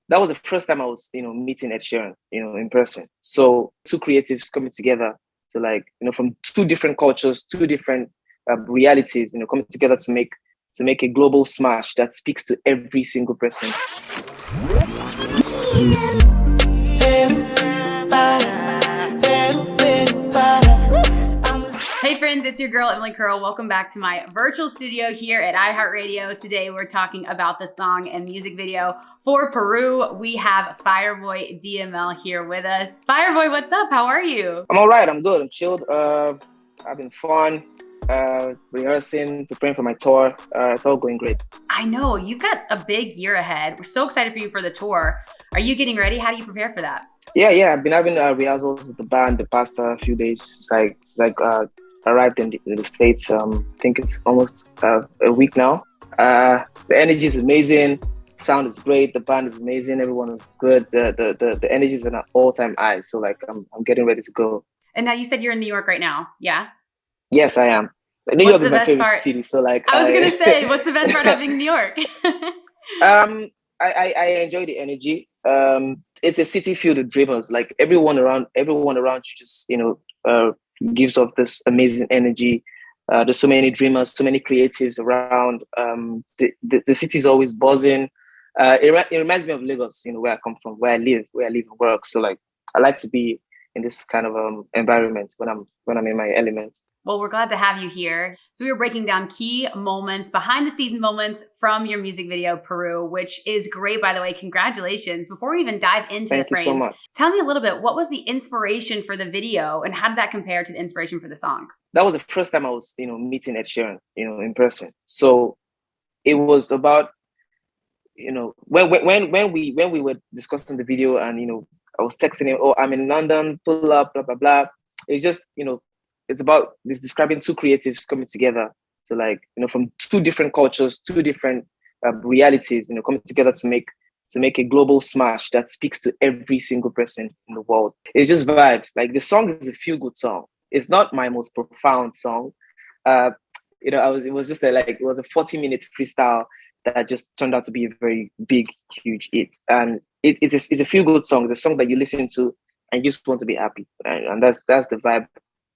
that was the first time I was, meeting Ed Sheeran, in person. So two creatives coming together to like, from two different cultures, two different realities, coming together to make a global smash that speaks to every single person. Hey friends, it's your girl Emily Curl. Welcome back to my virtual studio here at iHeartRadio. Today we're talking about the song and music video for Peru. We have Fireboy DML here with us. Fireboy, what's up? How are you? I'm all right. I'm good. I'm chilled. Having fun, rehearsing, preparing for my tour. It's all going great. I know, you've got a big year ahead. We're so excited for you for the tour. Are you getting ready? How do you prepare for that? Yeah. I've been having rehearsals with the band the past few days. It's like arrived in the States. I think it's almost a week now. The energy is amazing. Sound is great. The band is amazing. Everyone is good. The energy is at an all-time high. So like I'm getting ready to go. And now you said you're in New York right now, yeah? Yes, I am. New York is my favorite city. So like I was gonna say, what's the best part of being in New York? I enjoy the energy. It's a city filled with dreamers. Like everyone around you just gives off this amazing energy. There's so many dreamers, so many creatives around. The city is always buzzing. It reminds me of Lagos, where I come from, where I live and work. So like I like to be in this kind of environment when I'm in my element. Well, we're glad to have you here. So we were breaking down key moments, behind the scenes moments from your music video, Peru, which is great, by the way. Congratulations. Before we even dive into the frames, tell me a little bit, what was the inspiration for the video and how did that compare to the inspiration for the song? That was the first time I was, meeting Ed Sheeran, in person. So it was about, when we were discussing the video and, I was texting him, oh, I'm in London, pull up, blah, blah, blah. It's just, it's about this describing two creatives coming together to like, from two different cultures, two different realities, coming together to make a global smash that speaks to every single person in the world. It's just vibes. Like the song is a feel-good song. It's not my most profound song. It was just it was a 40-minute freestyle that just turned out to be a very big, huge hit. And it's a feel-good song. The song that you listen to and you just want to be happy. And that's the vibe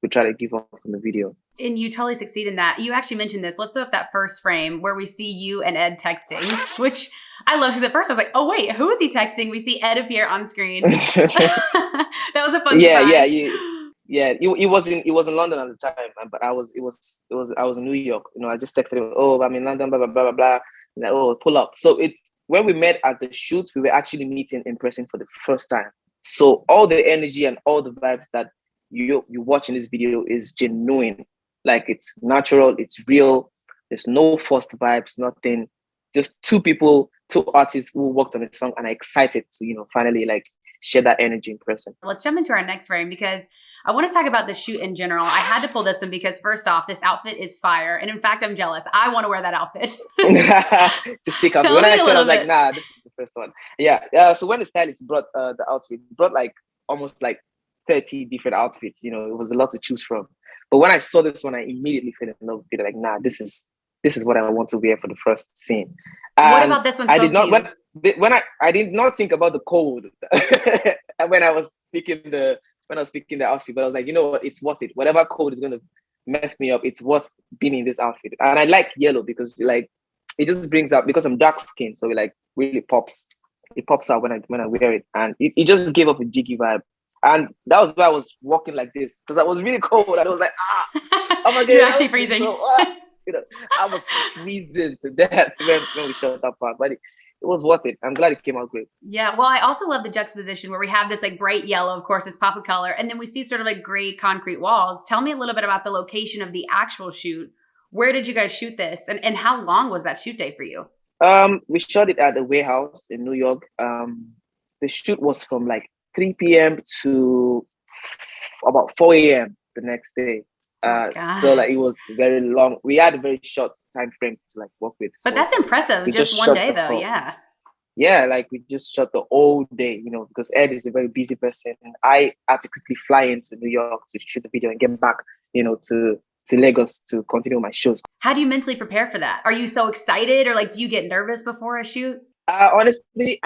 we try to give off from the video. And you totally succeed in that. You actually mentioned this. Let's throw up that first frame where we see you and Ed texting, which I love because at first I was like, oh wait, who is he texting? We see Ed appear on screen. That was a fun surprise. He was in London at the time, but I was in New York. I just texted him, oh, I'm in London, blah blah blah blah blah. Like, oh, pull up. So when we met at the shoot, we were actually meeting in person for the first time. So all the energy and all the vibes that you watch in this video is genuine. Like it's natural, it's real. There's no forced vibes, nothing. Just two people, two artists who worked on the song and are excited to, finally like share that energy in person. Let's jump into our next frame because I want to talk about the shoot in general. I had to pull this one because first off, this outfit is fire. And in fact, I'm jealous. I want to wear that outfit. To stick up. When I said, I was like, nah, this is the first one. Yeah. So when the stylist brought the outfit, he brought like almost like 30 different outfits. It was a lot to choose from. But when I saw this one, I immediately fell in love with it. Like, nah, this is what I want to wear for the first scene. And what about this one? I did not I did not think about the code when I was picking the outfit, but I was like, you know what, it's worth it. Whatever code is gonna mess me up, it's worth being in this outfit. And I like yellow because like it just brings out, because I'm dark skinned, so it like really pops. It pops out when I wear it, and it just gave up a jiggy vibe. And that was why I was walking like this, because I was really cold. And I was like, oh my God. You're actually freezing. So, I was freezing to death when we shot that part, but it was worth it. I'm glad it came out great. Yeah, well, I also love the juxtaposition where we have this like bright yellow, of course, this pop of color, and then we see sort of like gray concrete walls. Tell me a little bit about the location of the actual shoot. Where did you guys shoot this? And how long was that shoot day for you? We shot it at the warehouse in New York. The shoot was from like 3 p.m. to about 4 a.m. the next day. So like it was very long. We had a very short time frame to like work with. But that's impressive. Just one day though, yeah. Yeah, like we just shot the whole day, because Ed is a very busy person. And I had to quickly fly into New York to shoot the video and get back, to Lagos to continue my shows. How do you mentally prepare for that? Are you so excited or like do you get nervous before a shoot? Honestly,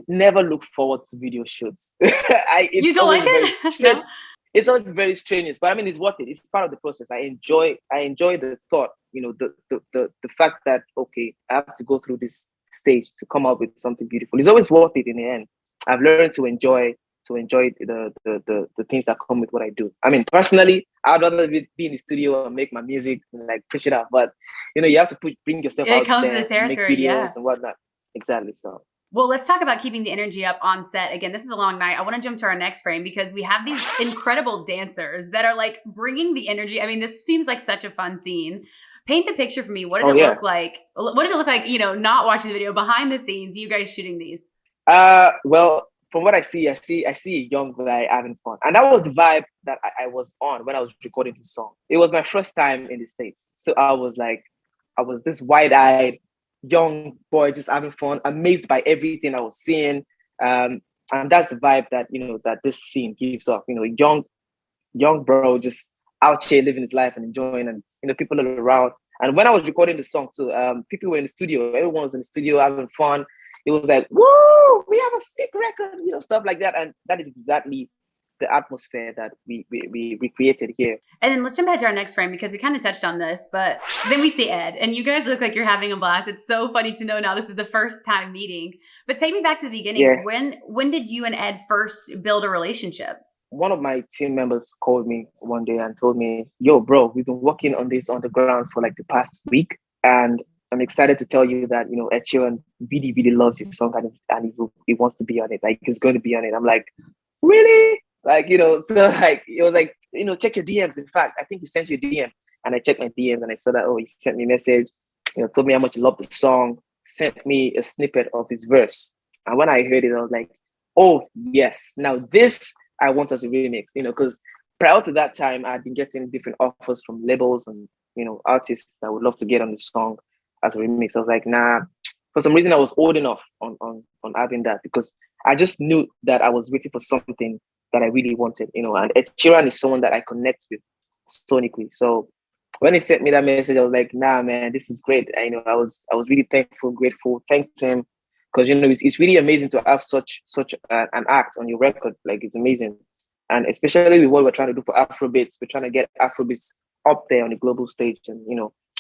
never look forward to video shoots. You It's don't like always very it? No. strange. It's always very strenuous, but I mean, it's worth it. It's part of the process. I enjoy the thought. The fact that okay, I have to go through this stage to come up with something beautiful. It's always worth it in the end. I've learned to enjoy the things that come with what I do. I mean, personally, I'd rather be in the studio and make my music and like push it out. But you have to bring yourself It out comes to the there and make territory, yeah. videos and whatnot. Exactly. So Well, let's talk about keeping the energy up on set. Again, this is a long night. I want to jump to our next frame because we have these incredible dancers that are like bringing the energy. I mean, this seems like such a fun scene. Paint the picture for me. What did it look like? What did it look like, not watching the video, behind the scenes, you guys shooting these? Well, from what I see a young guy having fun. And that was the vibe that I was on when I was recording the song. It was my first time in the States. So I was this wide-eyed young boy just having fun, amazed by everything I was seeing. And that's the vibe that that this scene gives off. Young bro just out here living his life and enjoying, and people are around. And when I was recording the song too, people were in the studio, everyone was in the studio having fun. It was like, woo, we have a sick record, stuff like that. And that is exactly the atmosphere that we recreated here. And then let's jump ahead to our next frame because we kind of touched on this, but then we see Ed and you guys look like you're having a blast. It's so funny to know now this is the first time meeting. But take me back to the beginning. Yeah. When did you and Ed first build a relationship? One of my team members called me one day and told me, yo, bro, we've been working on this on the ground for like the past week. And I'm excited to tell you that, Ed Sheeran really, really loves your song and he wants to be on it. Like, he's going to be on it. I'm like, really? Like, so like, it was like, check your DMs. In fact, I think he sent you a DM. And I checked my DMs and I saw that, he sent me a message, told me how much he loved the song, sent me a snippet of his verse. And when I heard it, I was like, oh, yes. Now this I want as a remix, because prior to that time, I'd been getting different offers from labels and, artists that would love to get on the song as a remix. I was like, nah, for some reason I was holding off on having that because I just knew that I was waiting for something that I really wanted, and Ed Sheeran is someone that I connect with sonically. So when he sent me that message, I was like, nah, man, this is great. I was really thankful, grateful, thanked him because, it's really amazing to have such an act on your record. Like, it's amazing. And especially with what we're trying to do for Afrobeats, we're trying to get Afrobeats up there on the global stage. And,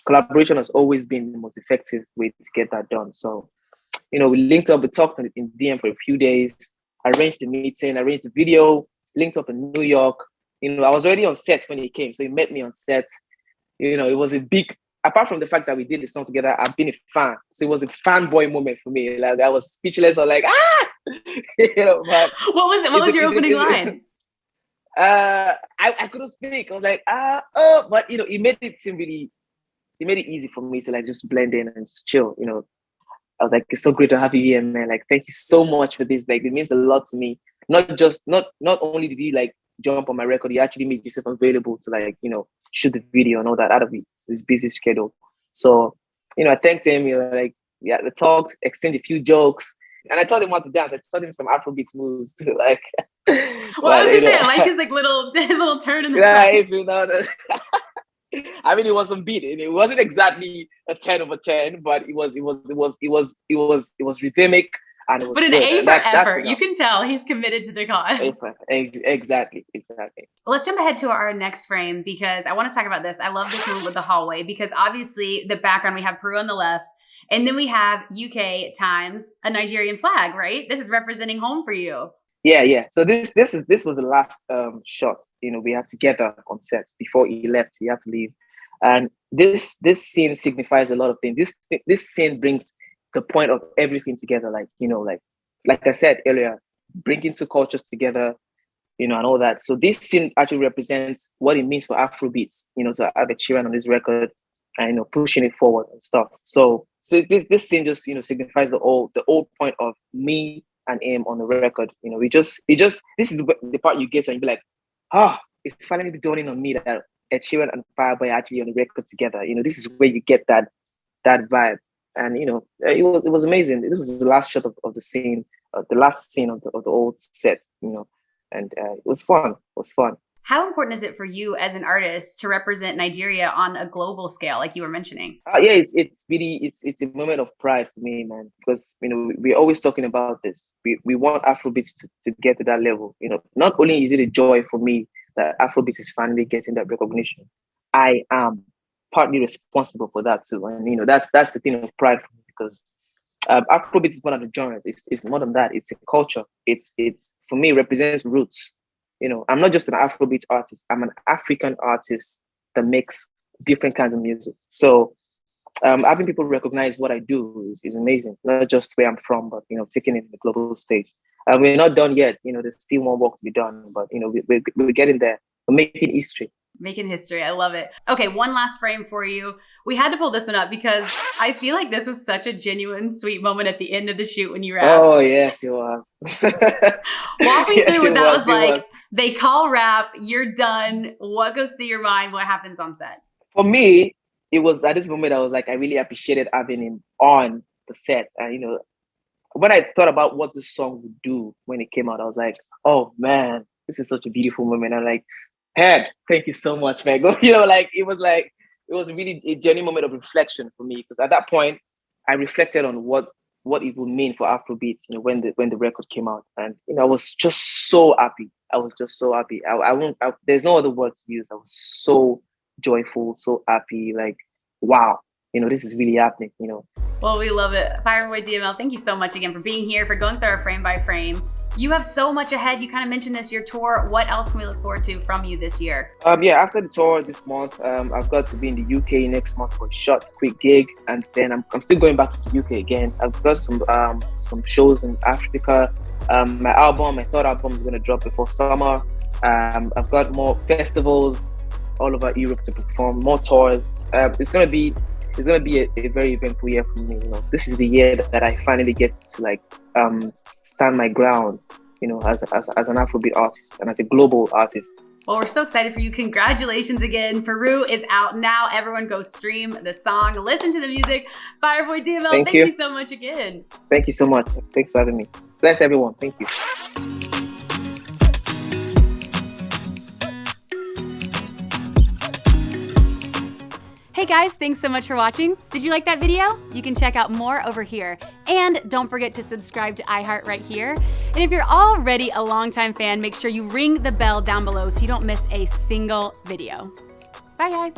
collaboration has always been the most effective way to get that done. So, we linked up, we talked in DM for a few days, arranged the meeting, arranged the video, linked up in New York. I was already on set when he came. So he met me on set. It was a big, apart from the fact that we did the song together, I've been a fan. So it was a fanboy moment for me. Like, I was speechless. I was like, but what was your opening line? I couldn't speak. I was like, but it made it seem really, it made it easy for me to like just blend in and just chill. I was like, it's so great to have you here, man. Like, thank you so much for this. Like, it means a lot to me. Not only did he like jump on my record, he actually made himself available to like, shoot the video and all that out of his busy schedule. So, I thanked him, like, yeah, we talked, exchanged a few jokes. And I taught him how to dance. I taught him some Afrobeat moves too. Like, well, I was gonna say, I like his little turn in the I mean, it was some beat. It wasn't exactly a 10 over 10, but it was rhythmic and it was. But an A for effort. You can tell he's committed to the cause. Exactly. Let's jump ahead to our next frame because I want to talk about this. I love this one with the hallway because obviously the background, we have Peru on the left. And then we have UK times a Nigerian flag, right? This is representing home for you. Yeah. So this was the last shot, we had together on set before he left. He had to leave. And this scene signifies a lot of things. This scene brings the point of everything together. Like, like I said earlier, bringing two cultures together, and all that. So this scene actually represents what it means for Afrobeats, to have Ed Sheeran on this record and, pushing it forward and stuff. So this scene just, signifies the old point of me and him on the record. This is the part you get and you be like, it's finally dawning on me that Ed Sheeran and Fireboy are actually on the record together. This is where you get that vibe. And, it was amazing. This was the last shot of the scene, the last scene of the old set, and it was fun. How important is it for you as an artist to represent Nigeria on a global scale, like you were mentioning? Yeah, it's really it's a moment of pride for me, man, because we're always talking about this. We want Afrobeats to get to that level. Not only is it a joy for me that Afrobeats is finally getting that recognition, I am partly responsible for that too, and that's the thing of pride for me, because Afrobeats is one of the genres. It's more than that. It's a culture. It's for me, it represents roots. I'm not just an Afrobeat artist. I'm an African artist that makes different kinds of music. So having people recognize what I do is amazing. Not just where I'm from, but taking it to the global stage. We're not done yet. There's still more work to be done, but we're getting there. We're making history. Making history. I love it. Okay, one last frame for you. We had to pull this one up because I feel like this was such a genuine, sweet moment at the end of the shoot when you rapped. Oh, yes, it was. Walk me through what that was like. They call rap, you're done. What goes through your mind? What happens on set? For me, it was at this moment I was like, I really appreciated having him on the set. And, when I thought about what this song would do when it came out, I was like, oh, man, this is such a beautiful moment. I'm like, Ed, thank you so much, man. It was really a genuine moment of reflection for me, because at that point I reflected on what it would mean for Afrobeat, when the record came out, and I was just so happy. I was just so happy. There's no other words to use. I was so joyful, so happy. Like, wow, this is really happening. Well, we love it, Fireboy DML. Thank you so much again for being here, for going through our frame by frame. You have so much ahead. You kind of mentioned this, your tour. What else can we look forward to from you this year? After the tour this month, I've got to be in the UK next month for a short, quick gig, and then I'm still going back to the UK again. I've got some shows in Africa. My third album is going to drop before summer. I've got more festivals all over Europe to perform, more tours. It's going to be a very eventful year for me. This is the year that I finally get to stand my ground, as an Afrobeat artist and as a global artist. Well, we're so excited for you. Congratulations again. Peru is out now. Everyone go stream the song, listen to the music. Fireboy DML, thank you so much again. Thank you so much. Thanks for having me. Bless everyone. Thank you. Hey guys, thanks so much for watching. Did you like that video? You can check out more over here. And don't forget to subscribe to iHeart right here. And if you're already a longtime fan, make sure you ring the bell down below so you don't miss a single video. Bye guys.